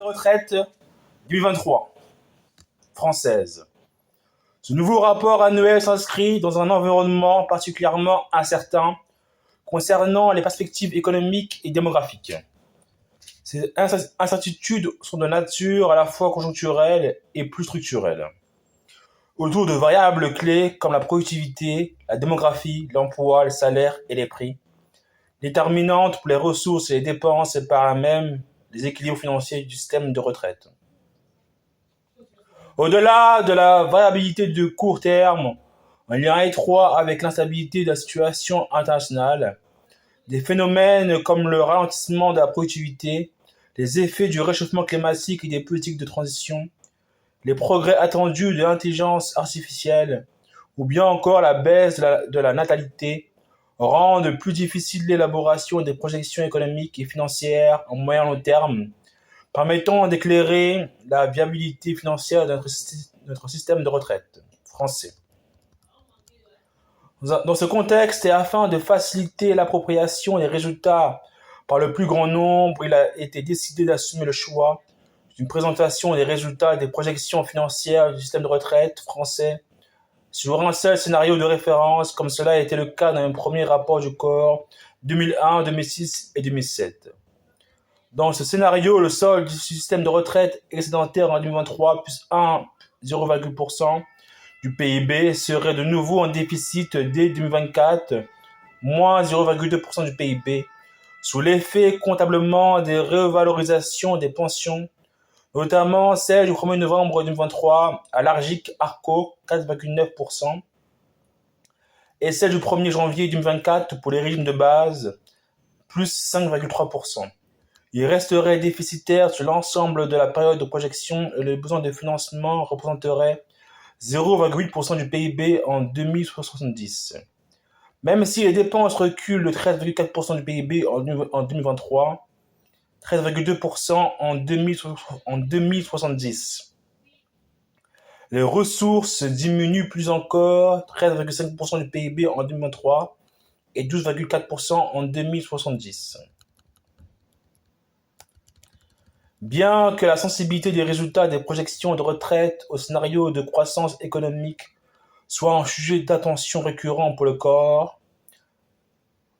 retraite 2023 française. Ce nouveau rapport annuel s'inscrit dans un environnement particulièrement incertain concernant les perspectives économiques et démographiques. Ces incertitudes sont de nature à la fois conjoncturelle et plus structurelle, autour de variables clés comme la productivité, la démographie, l'emploi, le salaire et les prix, déterminantes pour les ressources et les dépenses et par là même les équilibres financiers du système de retraite. Au-delà de la variabilité de court terme, en lien étroit avec l'instabilité de la situation internationale, des phénomènes comme le ralentissement de la productivité, les effets du réchauffement climatique et des politiques de transition, les progrès attendus de l'intelligence artificielle, ou bien encore la baisse de la natalité, rendent plus difficile l'élaboration des projections économiques et financières en moyen long terme, permettant d'éclairer la viabilité financière de notre système de retraite français. Dans ce contexte, et afin de faciliter l'appropriation des résultats par le plus grand nombre, il a été décidé d'assumer le choix d'une présentation des résultats et des projections financières du système de retraite français sur un seul scénario de référence, comme cela a été le cas dans un premier rapport du corps 2001, 2006 et 2007. Dans ce scénario, le solde du système de retraite excédentaire en 2023 plus 0,1% du PIB serait de nouveau en déficit dès 2024, moins 0,2% du PIB, sous l'effet comptablement des revalorisations des pensions, notamment celle du 1er novembre 2023 à l'Argic-Arco, 4,9%, et celle du 1er janvier 2024 pour les régimes de base, plus 5,3%. Il resterait déficitaire sur l'ensemble de la période de projection et le besoin de financement représenterait 0,8% du PIB en 2070. Même si les dépenses reculent de 13,4% du PIB en 2023, 13,2% en 2070. Les ressources diminuent plus encore, 13,5% du PIB en 2023 et 12,4% en 2070. Bien que la sensibilité des résultats des projections de retraite au scénario de croissance économique soit un sujet d'attention récurrent pour le corps,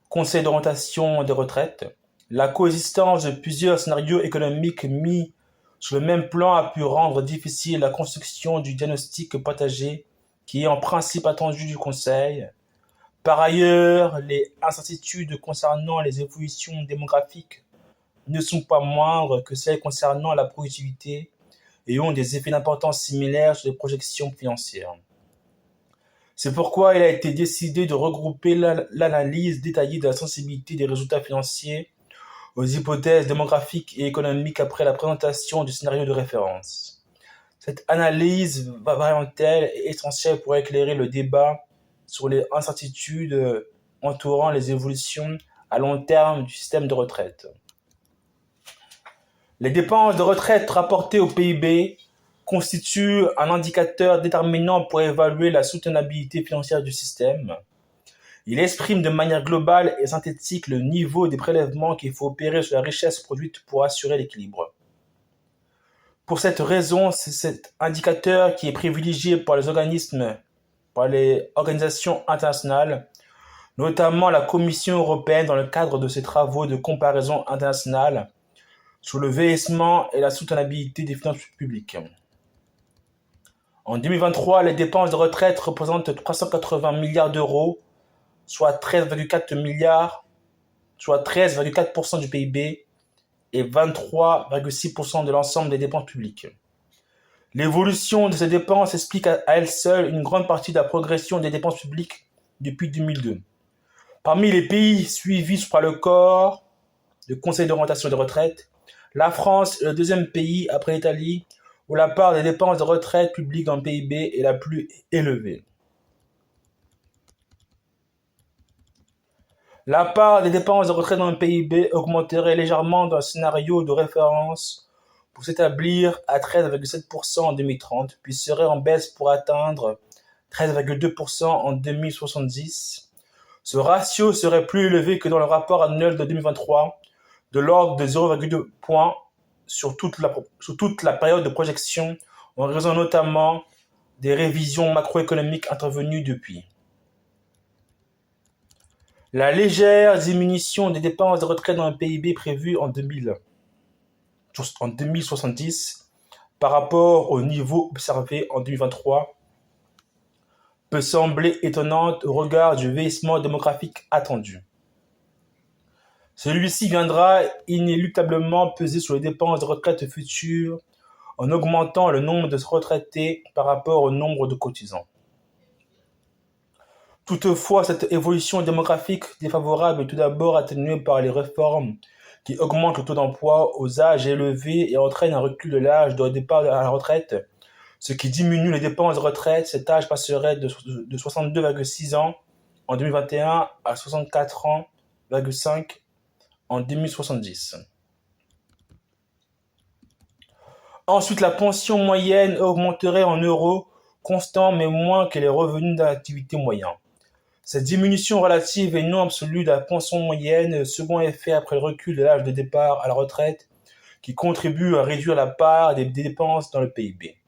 Conseil d'orientation des retraites, la coexistence de plusieurs scénarios économiques mis sur le même plan a pu rendre difficile la construction du diagnostic partagé qui est en principe attendu du Conseil. Par ailleurs, les incertitudes concernant les évolutions démographiques ne sont pas moindres que celles concernant la productivité et ont des effets d'importance similaires sur les projections financières. C'est pourquoi il a été décidé de regrouper l'analyse détaillée de la sensibilité des résultats financiers aux hypothèses démographiques et économiques après la présentation du scénario de référence. Cette analyse variantelle est essentielle pour éclairer le débat sur les incertitudes entourant les évolutions à long terme du système de retraite. Les dépenses de retraite rapportées au PIB constituent un indicateur déterminant pour évaluer la soutenabilité financière du système. Il exprime de manière globale et synthétique le niveau des prélèvements qu'il faut opérer sur la richesse produite pour assurer l'équilibre. Pour cette raison, c'est cet indicateur qui est privilégié par les organisations internationales, notamment la Commission européenne dans le cadre de ses travaux de comparaison internationale sur le vieillissement et la soutenabilité des finances publiques. En 2023, les dépenses de retraite représentent 380 milliards d'euros, soit 13,4% du PIB et 23,6% de l'ensemble des dépenses publiques. L'évolution de ces dépenses explique à elle seule une grande partie de la progression des dépenses publiques depuis 2002. Parmi les pays suivis par le corps, le Conseil d'orientation des retraites, la France est le deuxième pays après l'Italie où la part des dépenses de retraite publiques dans le PIB est la plus élevée. La part des dépenses de retraite dans le PIB augmenterait légèrement dans un scénario de référence pour s'établir à 13,7% en 2030, puis serait en baisse pour atteindre 13,2% en 2070. Ce ratio serait plus élevé que dans le rapport annuel de 2023, de l'ordre de 0,2 points sur toute la période de projection, en raison notamment des révisions macroéconomiques intervenues depuis. La légère diminution des dépenses de retraite dans le PIB prévue en 2070 par rapport au niveau observé en 2023 peut sembler étonnante au regard du vieillissement démographique attendu. Celui-ci viendra inéluctablement peser sur les dépenses de retraite futures en augmentant le nombre de retraités par rapport au nombre de cotisants. Toutefois, cette évolution démographique défavorable est tout d'abord atténuée par les réformes qui augmentent le taux d'emploi aux âges élevés et entraînent un recul de l'âge de départ à la retraite, ce qui diminue les dépenses de retraite. Cet âge passerait de 62,6 ans en 2021 à 64,5 ans en 2070. Ensuite, la pension moyenne augmenterait en euros constants mais moins que les revenus d'activité moyens. Cette diminution relative et non absolue de la pension moyenne, second effet après le recul de l'âge de départ à la retraite, qui contribue à réduire la part des dépenses dans le PIB.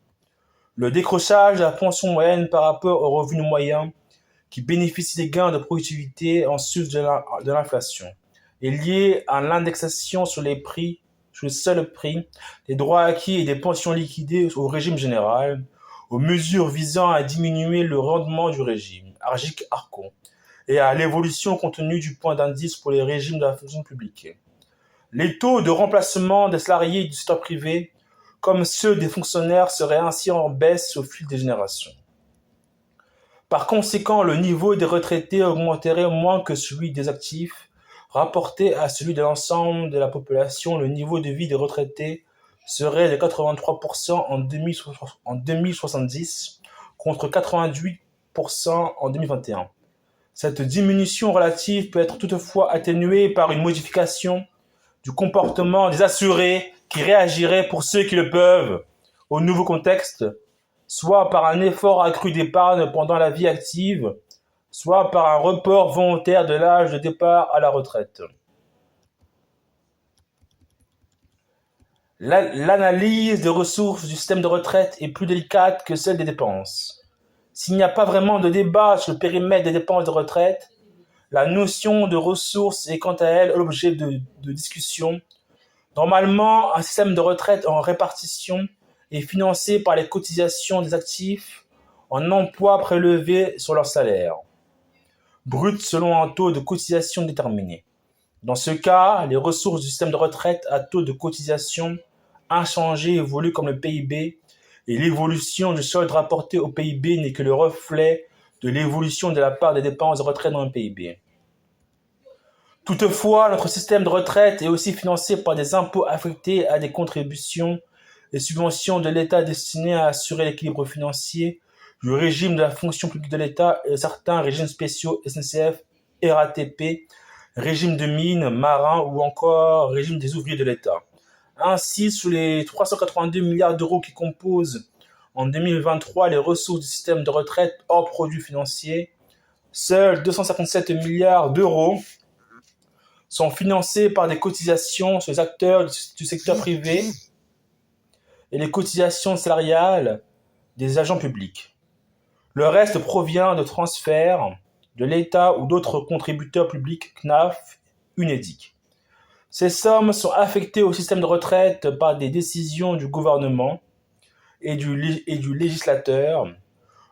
Le décrochage de la pension moyenne par rapport au revenu moyen, qui bénéficie des gains de productivité en sus de l'inflation, est lié à l'indexation sur le seul prix des droits acquis et des pensions liquidées au régime général, aux mesures visant à diminuer le rendement du régime, Argic-Arco, et à l'évolution contenue du point d'indice pour les régimes de la fonction publique. Les taux de remplacement des salariés du secteur privé, comme ceux des fonctionnaires, seraient ainsi en baisse au fil des générations. Par conséquent, le niveau des retraités augmenterait moins que celui des actifs. Rapporté à celui de l'ensemble de la population, le niveau de vie des retraités serait de 83% en 2070 contre 88% en 2021. Cette diminution relative peut être toutefois atténuée par une modification du comportement des assurés qui réagiraient pour ceux qui le peuvent au nouveau contexte, soit par un effort accru d'épargne pendant la vie active, soit par un report volontaire de l'âge de départ à la retraite. L'analyse des ressources du système de retraite est plus délicate que celle des dépenses. S'il n'y a pas vraiment de débat sur le périmètre des dépenses de retraite, la notion de ressources est quant à elle l'objet de discussion. Normalement, un système de retraite en répartition est financé par les cotisations des actifs en emploi prélevés sur leur salaire brut selon un taux de cotisation déterminé. Dans ce cas, les ressources du système de retraite à taux de cotisation inchangé évoluent comme le PIB et l'évolution du solde rapporté au PIB n'est que le reflet de l'évolution de la part des dépenses de retraite dans le PIB. Toutefois, notre système de retraite est aussi financé par des impôts affectés à des contributions et subventions de l'État destinées à assurer l'équilibre financier du régime de la fonction publique de l'État et certains régimes spéciaux SNCF, RATP, régime de mines, marins ou encore régime des ouvriers de l'État. Ainsi, sur les 382 milliards d'euros qui composent en 2023 les ressources du système de retraite hors produits financiers, seuls 257 milliards d'euros sont financés par des cotisations sur les acteurs du secteur privé et les cotisations salariales des agents publics. Le reste provient de transferts de l'État ou d'autres contributeurs publics CNAF, UNEDIC. Ces sommes sont affectées au système de retraite par des décisions du gouvernement et du législateur.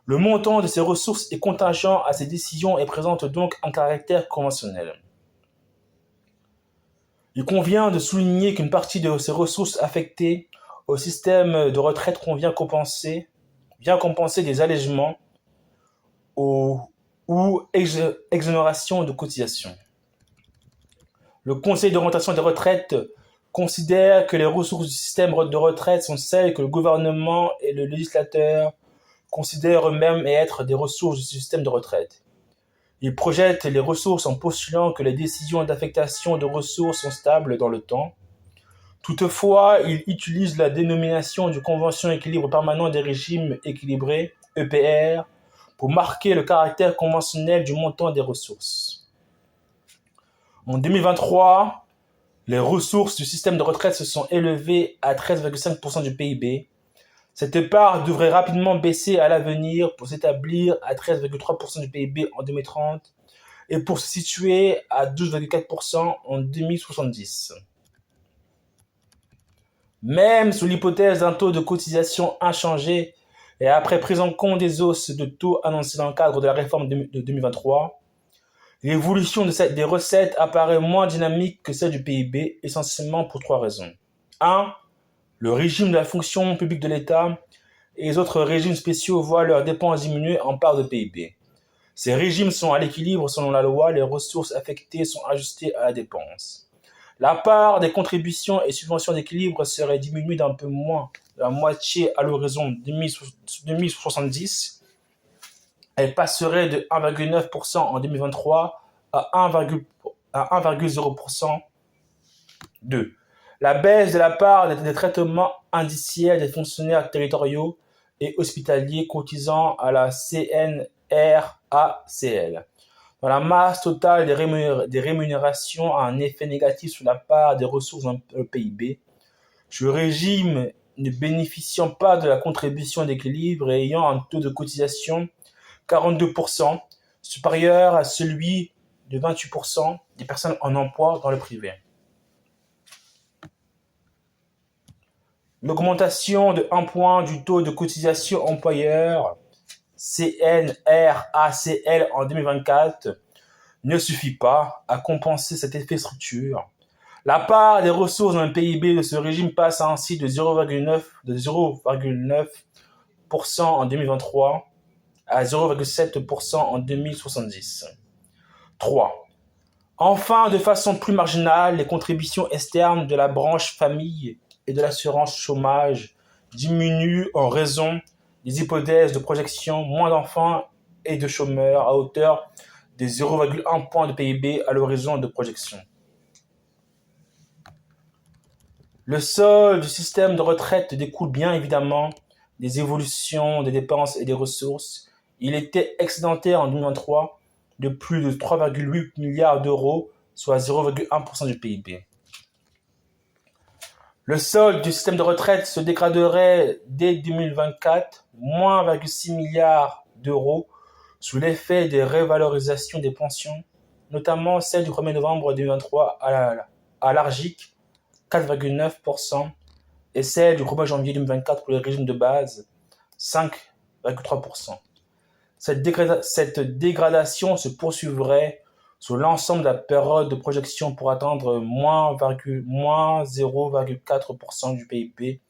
Le montant de ces ressources est contingent à ces décisions et présente donc un caractère conventionnel. Il convient de souligner qu'une partie de ces ressources affectées au système de retraite vient compenser des allègements ou exonérations de cotisations. Le Conseil d'orientation des retraites considère que les ressources du système de retraite sont celles que le gouvernement et le législateur considèrent eux-mêmes être des ressources du système de retraite. Il projette les ressources en postulant que les décisions d'affectation de ressources sont stables dans le temps. Toutefois, il utilise la dénomination du Convention équilibre permanent des régimes équilibrés, EPR, pour marquer le caractère conventionnel du montant des ressources. En 2023, Les ressources du système de retraite se sont élevées à 13,5% du PIB. Cette part devrait rapidement baisser à l'avenir pour s'établir à 13,3% du PIB en 2030 et pour se situer à 12,4% en 2070. Même sous l'hypothèse d'un taux de cotisation inchangé et après prise en compte des hausses de taux annoncées dans le cadre de la réforme de 2023, l'évolution des recettes apparaît moins dynamique que celle du PIB, essentiellement pour trois raisons. 1. Le régime de la fonction publique de l'État et les autres régimes spéciaux voient leurs dépenses diminuer en part de PIB. Ces régimes sont à l'équilibre selon la loi, les ressources affectées sont ajustées à la dépense. La part des contributions et subventions d'équilibre serait diminuée d'un peu moins de la moitié à l'horizon 2070. Elle passerait de 1,9% en 2023 à 1,0%. 2. La baisse de la part des traitements indiciels des fonctionnaires territoriaux et hospitaliers cotisant à la CNRACL. Dans la masse totale des rémunérations a un effet négatif sur la part des ressources dans le PIB. Ce régime ne bénéficiant pas de la contribution d'équilibre et ayant un taux de cotisation 42%, supérieur à celui de 28% des personnes en emploi dans le privé. L'augmentation de 1 point du taux de cotisation employeur CNRACL en 2024 ne suffit pas à compenser cet effet structure. La part des ressources dans le PIB de ce régime passe ainsi de 0,9% en 2023 à 0,7% en 2070. 3. Enfin, de façon plus marginale, les contributions externes de la branche famille et de l'assurance chômage diminuent en raison des hypothèses de projection moins d'enfants et de chômeurs à hauteur de 0,1 point de PIB à l'horizon de projection. Le solde du système de retraite découle bien évidemment des évolutions des dépenses et des ressources. Il était excédentaire en 2023 de plus de 3,8 milliards d'euros, soit 0,1% du PIB. Le solde du système de retraite se dégraderait dès 2024, moins 1,6 milliard d'euros, sous l'effet des revalorisations des pensions, notamment celle du 1er novembre 2023 à l'ARGIC, 4,9%, et celle du 1er janvier 2024 pour les régimes de base, 5,3%. Cette dégradation se poursuivrait sur l'ensemble de la période de projection pour atteindre moins 0,4% du PIB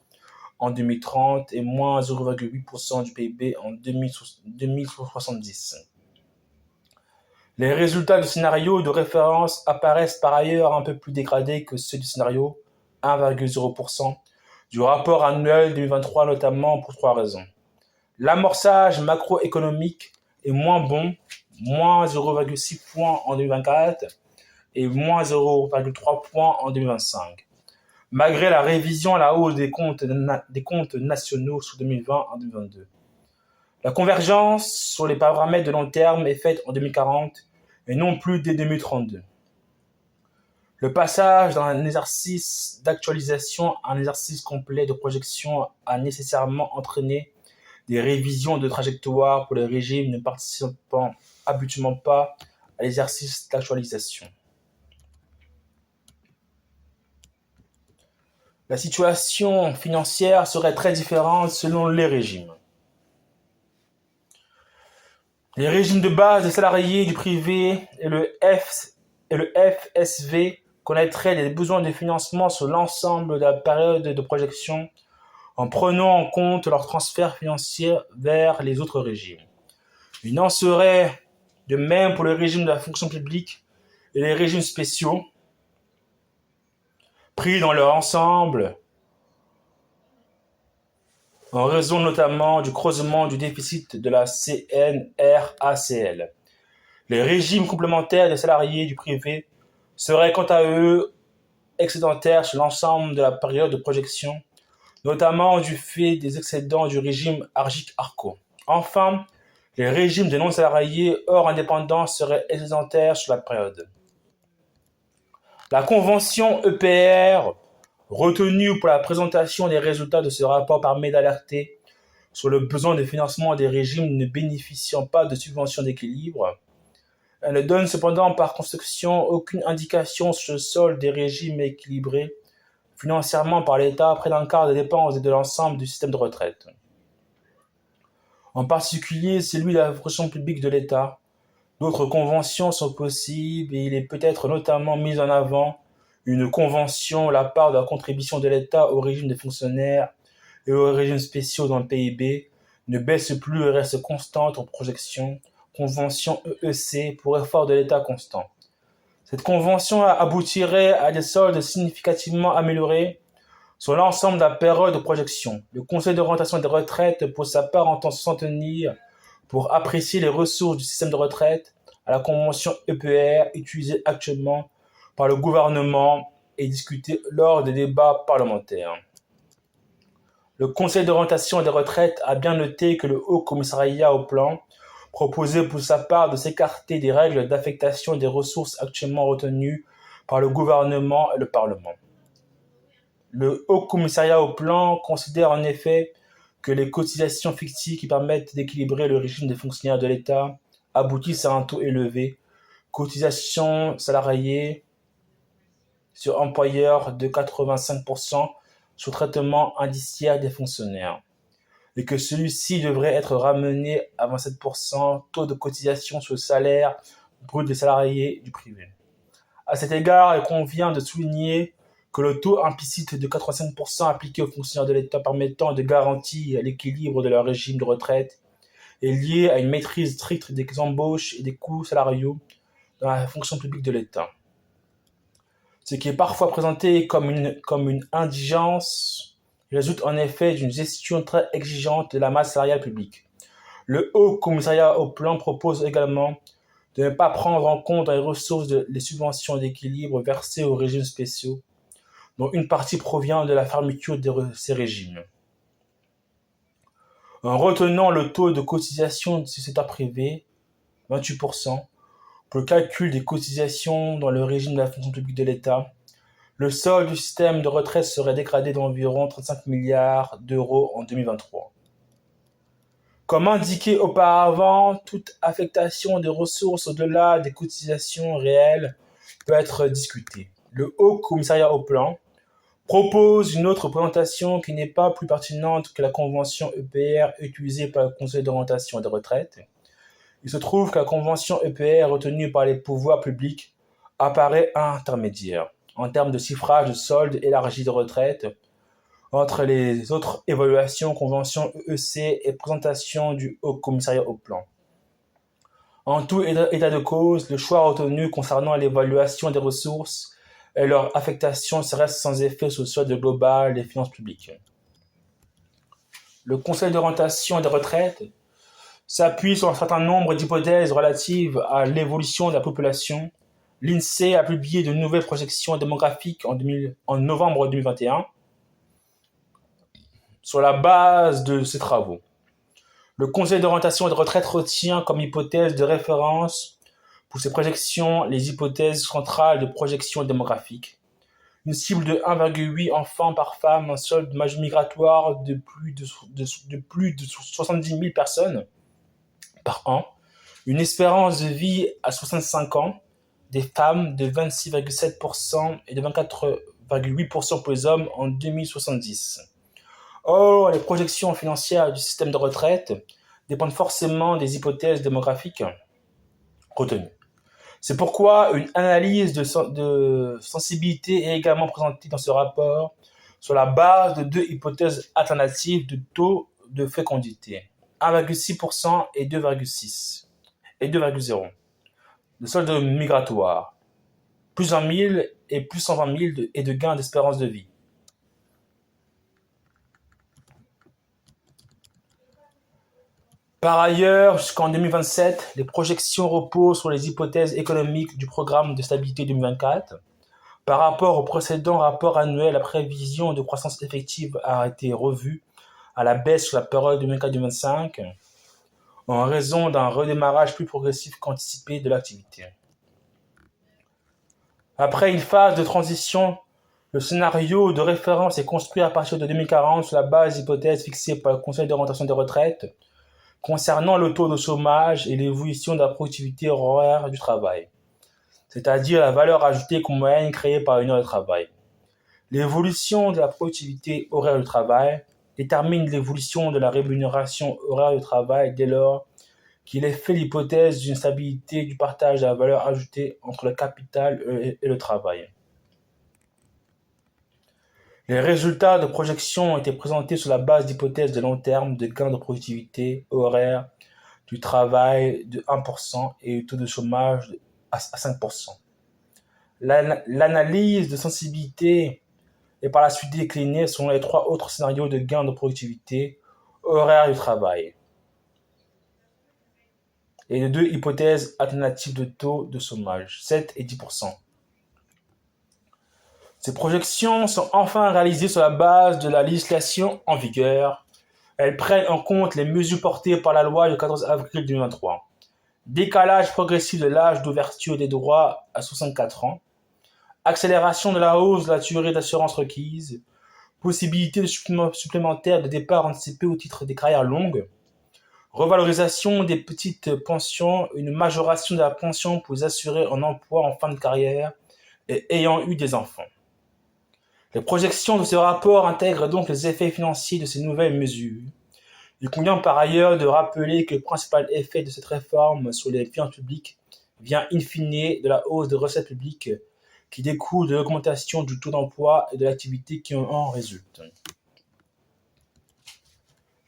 en 2030 et moins 0,8% du PIB en 2070. Les résultats du scénario de référence apparaissent par ailleurs un peu plus dégradés que ceux du scénario 1,0% du rapport annuel 2023, notamment pour trois raisons. L'amorçage macroéconomique est moins bon, moins 0,6 points en 2024 et moins 0,3 points en 2025, malgré la révision à la hausse des comptes nationaux sur 2020 en 2022. La convergence sur les paramètres de long terme est faite en 2040 et non plus dès 2032. Le passage d'un exercice d'actualisation à un exercice complet de projection a nécessairement entraîné des révisions de trajectoire pour les régimes ne participant habituellement pas à l'exercice d'actualisation. La situation financière serait très différente selon les régimes. Les régimes de base des salariés du privé et le FSV connaîtraient des besoins de financement sur l'ensemble de la période de projection en prenant en compte leurs transferts financiers vers les autres régimes. Il en serait de même pour le régime de la fonction publique et les régimes spéciaux, pris dans leur ensemble, en raison notamment du creusement du déficit de la CNRACL. Les régimes complémentaires des salariés du privé seraient quant à eux excédentaires sur l'ensemble de la période de projection, notamment du fait des excédents du régime ARGIC-ARCO. Enfin, les régimes des non-salariés hors indépendants seraient excédentaires sur la période. La convention EPR, retenue pour la présentation des résultats de ce rapport, permet d'alerter sur le besoin de financement des régimes ne bénéficiant pas de subventions d'équilibre. Elle ne donne cependant par construction aucune indication sur le solde des régimes équilibrés financièrement par l'État, près d'un quart des dépenses et de l'ensemble du système de retraite. En particulier celui de la fonction publique de l'État. D'autres conventions sont possibles et il est peut-être notamment mis en avant une convention la part de la contribution de l'État au régime des fonctionnaires et aux régimes spéciaux dans le PIB ne baisse plus et reste constante en projection. Convention EEC pour effort de l'État constant. Cette convention aboutirait à des soldes significativement améliorés sur l'ensemble de la période de projection. Le Conseil d'orientation des retraites, pour sa part, entend s'en tenir pour apprécier les ressources du système de retraite à la convention EPR utilisée actuellement par le gouvernement et discutée lors des débats parlementaires. Le Conseil d'orientation des retraites a bien noté que le Haut Commissariat au Plan proposait pour sa part de s'écarter des règles d'affectation des ressources actuellement retenues par le gouvernement et le Parlement. Le Haut Commissariat au Plan considère en effet que les cotisations fictives qui permettent d'équilibrer le régime des fonctionnaires de l'État aboutissent à un taux élevé, cotisations salariées sur employeur de 85% sur traitement indiciaire des fonctionnaires, et que celui-ci devrait être ramené à 27% taux de cotisation sur le salaire brut des salariés du privé. À cet égard, il convient de souligner que le taux implicite de 85% appliqué aux fonctionnaires de l'État permettant de garantir l'équilibre de leur régime de retraite est lié à une maîtrise stricte des embauches et des coûts salariaux dans la fonction publique de l'État. Ce qui est parfois présenté comme une indigence résulte en effet d'une gestion très exigeante de la masse salariale publique. Le Haut Commissariat au Plan propose également de ne pas prendre en compte dans les ressources les subventions d'équilibre versées aux régimes spéciaux, dont une partie provient de la fermeture de ces régimes. En retenant le taux de cotisation du secteur privé, 28%, pour le calcul des cotisations dans le régime de la fonction publique de l'État, le solde du système de retraite serait dégradé d'environ 35 milliards d'euros en 2023. Comme indiqué auparavant, toute affectation des ressources au-delà des cotisations réelles peut être discutée. Le Haut Commissariat au Plan propose une autre présentation qui n'est pas plus pertinente que la convention EPR utilisée par le Conseil d'orientation des retraites. Il se trouve que la convention EPR retenue par les pouvoirs publics apparaît intermédiaire en termes de chiffrage de solde élargi de retraite entre les autres évaluations, convention EEC et présentation du Haut Commissariat au Plan. En tout état de cause, le choix retenu concernant l'évaluation des ressources et leur affectation reste sans effet sur le solde global des finances publiques. Le Conseil d'orientation des retraites s'appuie sur un certain nombre d'hypothèses relatives à l'évolution de la population. L'INSEE a publié de nouvelles projections démographiques en novembre 2021 sur la base de ces travaux. Le Conseil d'orientation des retraites retient comme hypothèse de référence pour ces projections les hypothèses centrales de projection démographique. Une cible de 1,8 enfants par femme, un solde migratoire de plus de 70 000 personnes par an, une espérance de vie à 65 ans, des femmes de 26,7% et de 24,8% pour les hommes en 2070. Or, les projections financières du système de retraite dépendent forcément des hypothèses démographiques retenues. C'est pourquoi une analyse de sensibilité est également présentée dans ce rapport sur la base de deux hypothèses alternatives de taux de fécondité, 1,6% et 2,0. Le solde migratoire, plus 100 000 et plus 120 000 et de gains d'espérance de vie. Par ailleurs, jusqu'en 2027, les projections reposent sur les hypothèses économiques du programme de stabilité 2024. Par rapport au précédent rapport annuel, la prévision de croissance effective a été revue à la baisse sur la période 2024-2025 en raison d'un redémarrage plus progressif qu'anticipé de l'activité. Après une phase de transition, le scénario de référence est construit à partir de 2040 sur la base d'hypothèses fixées par le Conseil d'orientation des retraites concernant le taux de chômage et l'évolution de la productivité horaire du travail, c'est-à-dire la valeur ajoutée moyenne créée par une heure de travail. L'évolution de la productivité horaire du travail détermine l'évolution de la rémunération horaire du travail dès lors qu'il est fait l'hypothèse d'une stabilité du partage de la valeur ajoutée entre le capital et le travail. Les résultats de projection ont été présentés sur la base d'hypothèses de long terme de gains de productivité horaire du travail de 1% et du taux de chômage à 5%. L'analyse de sensibilité est par la suite déclinée selon les 3 autres scénarios de gains de productivité horaire du travail et de 2 hypothèses alternatives de taux de chômage, 7 et 10%. Ces projections sont enfin réalisées sur la base de la législation en vigueur. Elles prennent en compte les mesures portées par la loi du 14 avril 2023. Décalage progressif de l'âge d'ouverture des droits à 64 ans. Accélération de la hausse de la durée d'assurance requise. Possibilité de supplémentaire de départ anticipé au titre des carrières longues. Revalorisation des petites pensions. Une majoration de la pension pour les assurés en emploi en fin de carrière et ayant eu des enfants. Les projections de ce rapport intègrent donc les effets financiers de ces nouvelles mesures. Il convient par ailleurs de rappeler que le principal effet de cette réforme sur les finances publiques vient in fine de la hausse des recettes publiques qui découle de l'augmentation du taux d'emploi et de l'activité qui en résulte.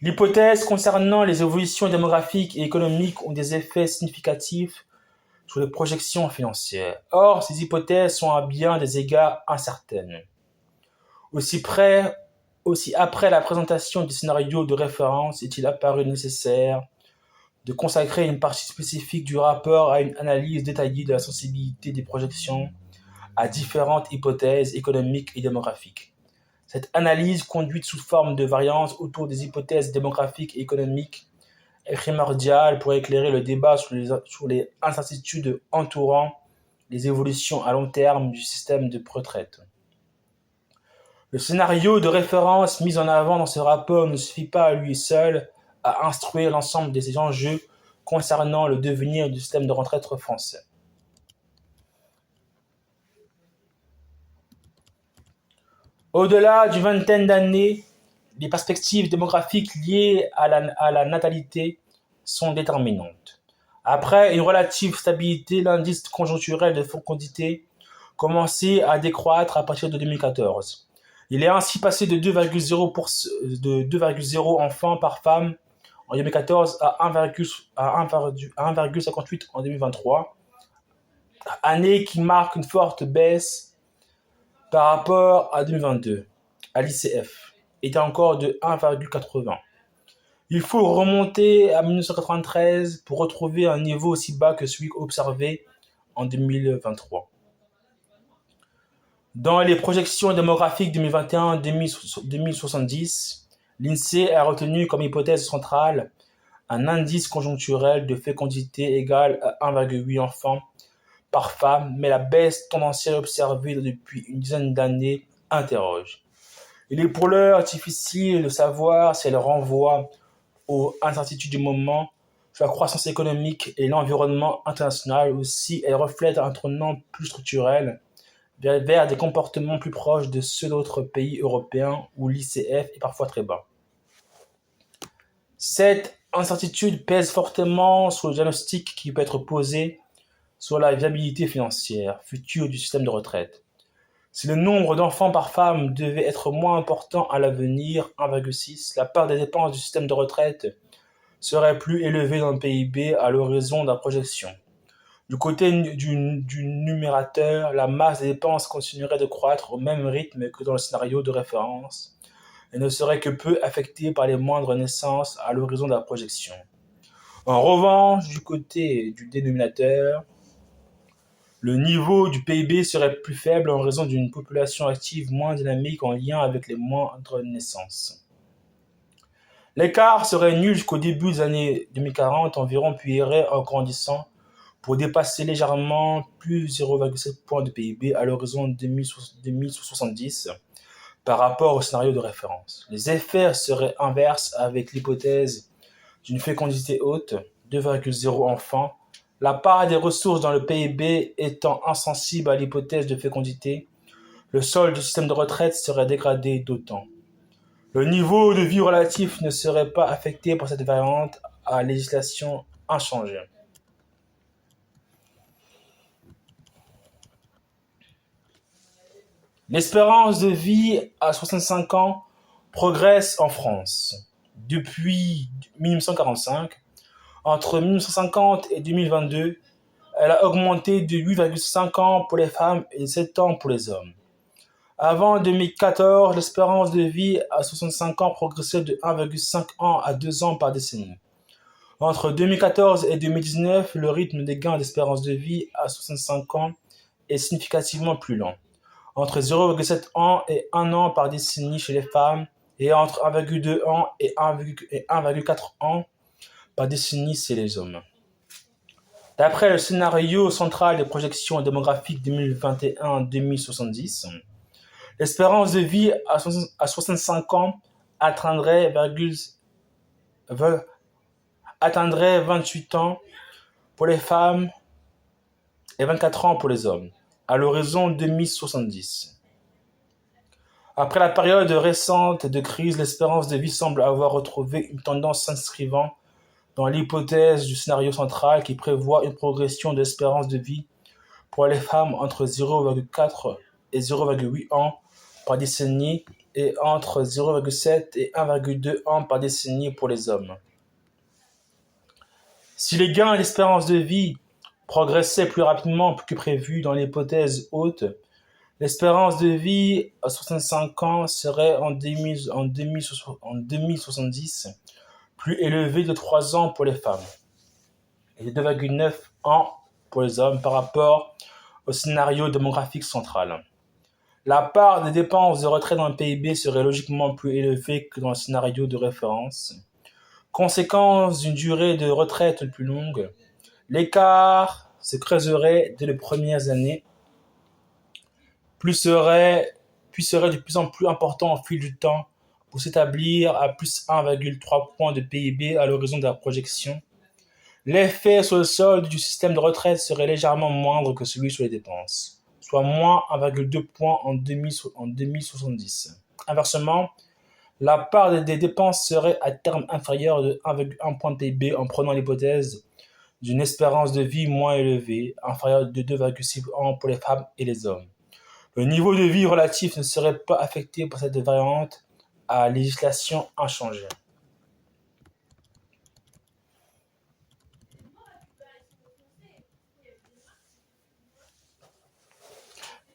L'hypothèse concernant les évolutions démographiques et économiques ont des effets significatifs sur les projections financières. Or, ces hypothèses sont à bien des égards incertaines. Aussi après la présentation du scénario de référence, est-il apparu nécessaire de consacrer une partie spécifique du rapport à une analyse détaillée de la sensibilité des projections à différentes hypothèses économiques et démographiques. Cette analyse, conduite sous forme de variance autour des hypothèses démographiques et économiques, est primordiale pour éclairer le débat sur les incertitudes entourant les évolutions à long terme du système de retraite. Le scénario de référence mis en avant dans ce rapport ne suffit pas à lui seul à instruire l'ensemble des enjeux concernant le devenir du système de retraite français. Au-delà d'une vingtaine d'années, les perspectives démographiques liées à la natalité sont déterminantes. Après une relative stabilité, l'indice conjoncturel de fécondité commençait à décroître à partir de 2014. Il est ainsi passé de 2,0 enfants par femme en 2014 à 1,58 en 2023, année qui marque une forte baisse par rapport à 2022, à l'ICF, était encore de 1,80. Il faut remonter à 1993 pour retrouver un niveau aussi bas que celui observé en 2023. Dans les projections démographiques 2021-2070, l'INSEE a retenu comme hypothèse centrale un indice conjoncturel de fécondité égal à 1,8 enfants par femme, mais la baisse tendancielle observée depuis une dizaine d'années interroge. Il est pour l'heure difficile de savoir si elle renvoie aux incertitudes du moment sur la croissance économique et l'environnement international, ou si elle reflète un tournant plus structurel vers des comportements plus proches de ceux d'autres pays européens où l'ICF est parfois très bas. Cette incertitude pèse fortement sur le diagnostic qui peut être posé sur la viabilité financière future du système de retraite. Si le nombre d'enfants par femme devait être moins important à l'avenir, 1,6, la part des dépenses du système de retraite serait plus élevée dans le PIB à l'horizon de la projection. Du côté du numérateur, la masse des dépenses continuerait de croître au même rythme que dans le scénario de référence et ne serait que peu affectée par les moindres naissances à l'horizon de la projection. En revanche, du côté du dénominateur, le niveau du PIB serait plus faible en raison d'une population active moins dynamique en lien avec les moindres naissances. L'écart serait nul jusqu'au début des années 2040 environ, puis irait en grandissant pour dépasser légèrement plus 0,7 points de PIB à l'horizon 2070 par rapport au scénario de référence. Les effets seraient inverses avec l'hypothèse d'une fécondité haute, 2,0 enfants, la part des ressources dans le PIB étant insensible à l'hypothèse de fécondité. Le solde du système de retraite serait dégradé d'autant. Le niveau de vie relatif ne serait pas affecté par cette variante à législation inchangée. L'espérance de vie à 65 ans progresse en France. Depuis 1945, entre 1950 et 2022, elle a augmenté de 8,5 ans pour les femmes et 7 ans pour les hommes. Avant 2014, l'espérance de vie à 65 ans progressait de 1,5 ans à 2 ans par décennie. Entre 2014 et 2019, le rythme des gains d'espérance de vie à 65 ans est significativement plus lent. Entre 0,7 ans et 1 an par décennie chez les femmes et entre 1,2 ans et 1,4 ans par décennie chez les hommes. D'après le scénario central des projections démographiques 2021-2070, l'espérance de vie à 65 ans atteindrait 28 ans pour les femmes et 24 ans pour les hommes, à l'horizon 2070. Après la période récente de crise, l'espérance de vie semble avoir retrouvé une tendance s'inscrivant dans l'hypothèse du scénario central qui prévoit une progression de l'espérance de vie pour les femmes entre 0,4 et 0,8 ans par décennie et entre 0,7 et 1,2 ans par décennie pour les hommes. Si les gains d'espérance de vie progressaient plus rapidement que prévu dans l'hypothèse haute, l'espérance de vie à 65 ans serait en 2070 plus élevée de 3 ans pour les femmes et de 2,9 ans pour les hommes par rapport au scénario démographique central. La part des dépenses de retraite dans le PIB serait logiquement plus élevée que dans le scénario de référence. Conséquence d'une durée de retraite plus longue, l'écart se creuserait dès les premières années, puis serait de plus en plus important au fil du temps pour s'établir à plus 1,3 points de PIB à l'horizon de la projection. L'effet sur le solde du système de retraite serait légèrement moindre que celui sur les dépenses, soit moins 1,2 points en 2070. Inversement, la part des dépenses serait à terme inférieure de 1,1 point de PIB en prenant l'hypothèse d'une espérance de vie moins élevée, inférieure de 2,6 ans pour les femmes et les hommes. Le niveau de vie relatif ne serait pas affecté par cette variante à législation inchangée.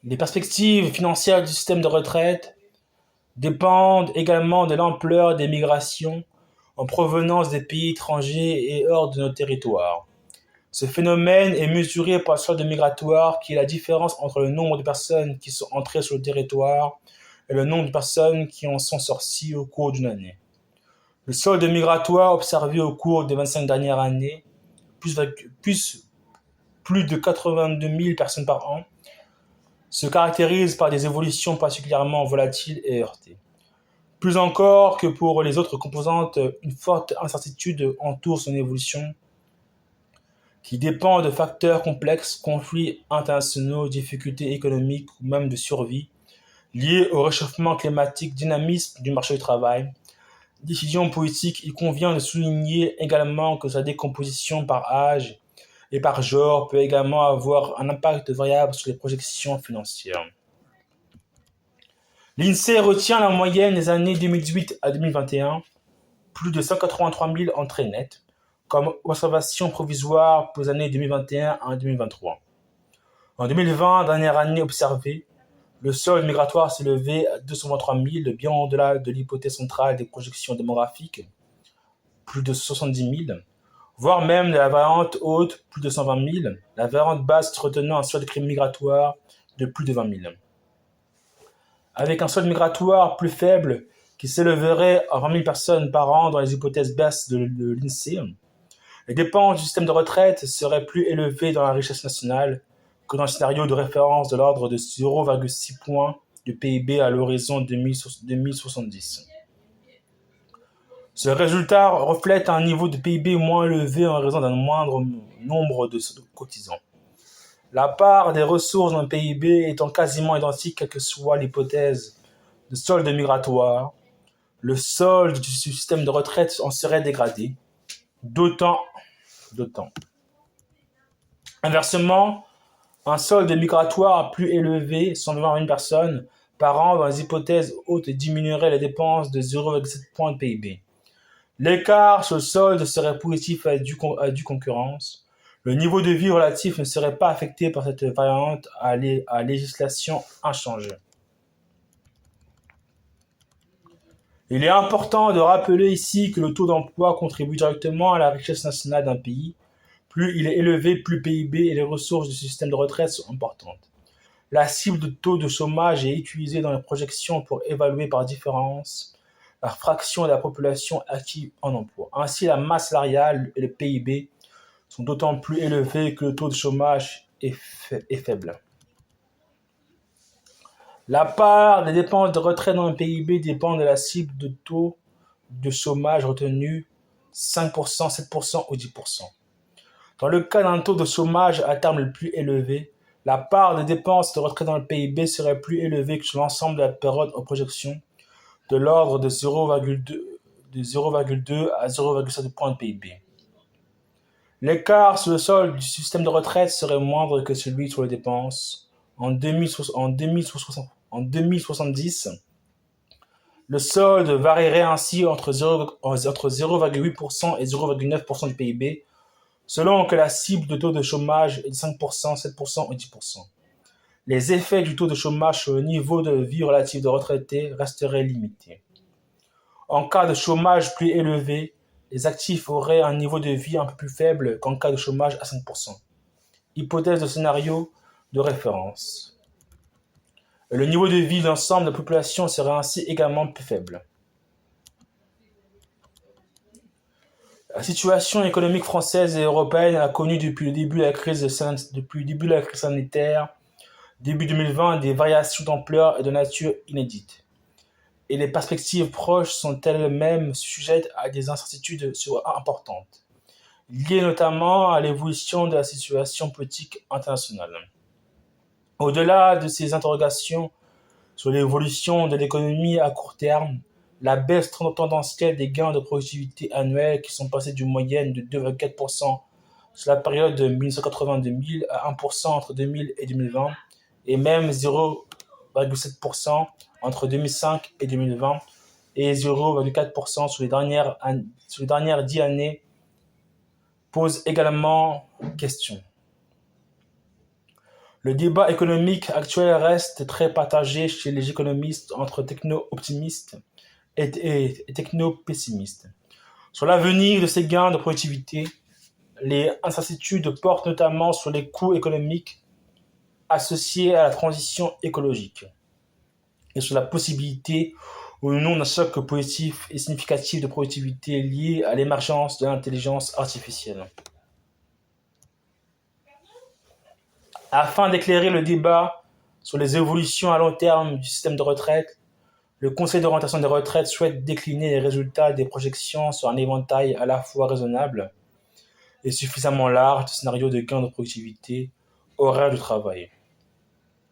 Les perspectives financières du système de retraite dépendent également de l'ampleur des migrations en provenance des pays étrangers et hors de nos territoires. Ce phénomène est mesuré par le solde migratoire, qui est la différence entre le nombre de personnes qui sont entrées sur le territoire et le nombre de personnes qui en sont sorties au cours d'une année. Le solde migratoire observé au cours des 25 dernières années, plus de 82 000 personnes par an, se caractérise par des évolutions particulièrement volatiles et heurtées. Plus encore que pour les autres composantes, une forte incertitude entoure son évolution, qui dépend de facteurs complexes, conflits internationaux, difficultés économiques ou même de survie, liés au réchauffement climatique, dynamisme du marché du travail, décisions politiques. Il convient de souligner également que sa décomposition par âge et par genre peut également avoir un impact variable sur les projections financières. L'INSEE retient la moyenne des années 2018 à 2021, plus de 183 000 entrées nettes, comme observation provisoire pour les années 2021 à 2023. En 2020, dernière année observée, le solde migratoire s'est levé à 223 000, bien au-delà de l'hypothèse centrale des projections démographiques, plus de 70 000, voire même de la variante haute, plus de 120 000, la variante basse retenant un solde migratoire de plus de 20 000. Avec un solde migratoire plus faible qui s'élèverait à 20 000 personnes par an dans les hypothèses basses de l'INSEE, Les dépenses du système de retraite seraient plus élevées dans la richesse nationale que dans le scénario de référence de l'ordre de 0,6 points de PIB à l'horizon 2070. Ce résultat reflète un niveau de PIB moins élevé en raison d'un moindre nombre de cotisants. La part des ressources dans le PIB étant quasiment identique quelle que soit l'hypothèse de solde migratoire, le solde du système de retraite en serait dégradé, d'autant. Inversement, un solde migratoire plus élevé, 120 000 personnes par an dans les hypothèses hautes, diminuerait les dépenses de 0,7 points de PIB. L'écart sur le solde serait positif à due concurrence. Le niveau de vie relatif ne serait pas affecté par cette variante à législation inchangée. Il est important de rappeler ici que le taux d'emploi contribue directement à la richesse nationale d'un pays. Plus il est élevé, plus le PIB et les ressources du système de retraite sont importantes. La cible de taux de chômage est utilisée dans les projections pour évaluer par différence la fraction de la population active en emploi. Ainsi, la masse salariale et le PIB sont d'autant plus élevés que le taux de chômage est faible. La part des dépenses de retraite dans le PIB dépend de la cible de taux de chômage retenu, 5%, 7% ou 10%. Dans le cas d'un taux de chômage à terme le plus élevé, la part des dépenses de retraite dans le PIB serait plus élevée que sur l'ensemble de la période en projection, de l'ordre de 0,2 à 0,7 points de PIB. L'écart sur le solde du système de retraite serait moindre que celui sur les dépenses. En 2070, le solde varierait ainsi entre 0,8% et 0,9% du PIB, selon que la cible de taux de chômage est de 5%, 7% ou 10%. Les effets du taux de chômage sur le niveau de vie relatif des retraités resteraient limités. En cas de chômage plus élevé, les actifs auraient un niveau de vie un peu plus faible qu'en cas de chômage à 5%. Hypothèse de scénario de référence. Le niveau de vie de l'ensemble de la population serait ainsi également plus faible. La situation économique française et européenne a connu depuis le début de la crise sanitaire, début 2020, des variations d'ampleur et de nature inédites. Et les perspectives proches sont elles-mêmes sujettes à des incertitudes importantes, liées notamment à l'évolution de la situation politique internationale. Au-delà de ces interrogations sur l'évolution de l'économie à court terme, la baisse tendancielle des gains de productivité annuels qui sont passés d'une moyenne de 2,4% sur la période de 1980-2000 à 1% entre 2000 et 2020, et même 0,7% entre 2005 et 2020 et 0,4% sur les dernières 10 années pose également question. Le débat économique actuel reste très partagé chez les économistes entre techno-optimistes et techno-pessimistes. Sur l'avenir de ces gains de productivité, les incertitudes portent notamment sur les coûts économiques associés à la transition écologique et sur la possibilité ou non d'un choc positif et significatif de productivité lié à l'émergence de l'intelligence artificielle. Afin d'éclairer le débat sur les évolutions à long terme du système de retraite, le Conseil d'orientation des retraites souhaite décliner les résultats des projections sur un éventail à la fois raisonnable et suffisamment large de scénarios de gains de productivité horaire du travail.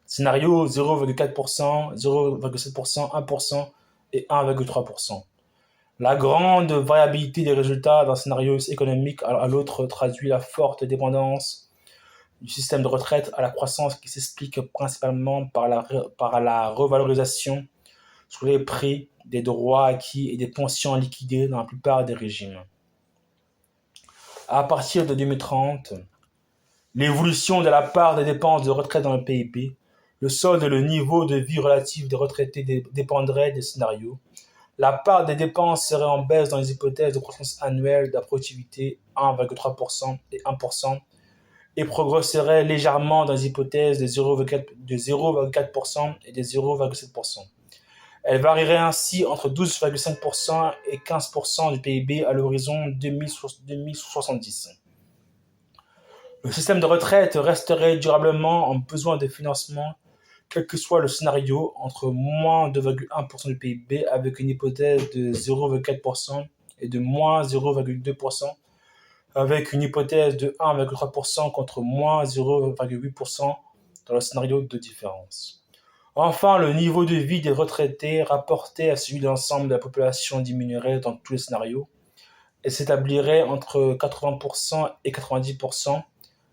Scénario 0,4%, 0,7%, 1% et 1,3%. La grande variabilité des résultats d'un scénario économique à l'autre traduit la forte dépendance du système de retraite à la croissance qui s'explique principalement par la revalorisation sur les prix des droits acquis et des pensions liquidées dans la plupart des régimes. À partir de 2030, l'évolution de la part des dépenses de retraite dans le PIB, le solde et le niveau de vie relatif des retraités dépendraient des scénarios. La part des dépenses serait en baisse dans les hypothèses de croissance annuelle de la productivité 1,3% et 1%, et progresserait légèrement dans les hypothèses de 0,4% et de 0,7%. Elle varierait ainsi entre 12,5% et 15% du PIB à l'horizon 2070. Le système de retraite resterait durablement en besoin de financement, quel que soit le scénario, entre moins 2,1% du PIB avec une hypothèse de 0,4% et de moins 0,2% avec une hypothèse de 1,3% contre moins 0,8% dans le scénario de différence. Enfin, le niveau de vie des retraités rapporté à celui de l'ensemble de la population diminuerait dans tous les scénarios et s'établirait entre 80% et 90%.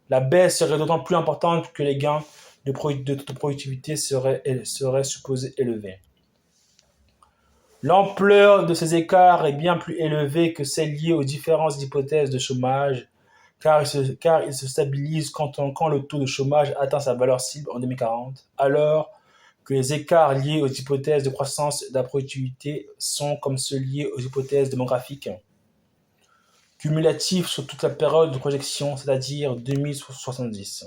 La baisse serait d'autant plus importante que les gains de productivité seraient supposés élevés. L'ampleur de ces écarts est bien plus élevée que celle liée aux différentes hypothèses de chômage, car ils se stabilisent quand le taux de chômage atteint sa valeur cible en 2040, alors que les écarts liés aux hypothèses de croissance de la productivité sont comme ceux liés aux hypothèses démographiques, cumulatifs sur toute la période de projection, c'est-à-dire 2070.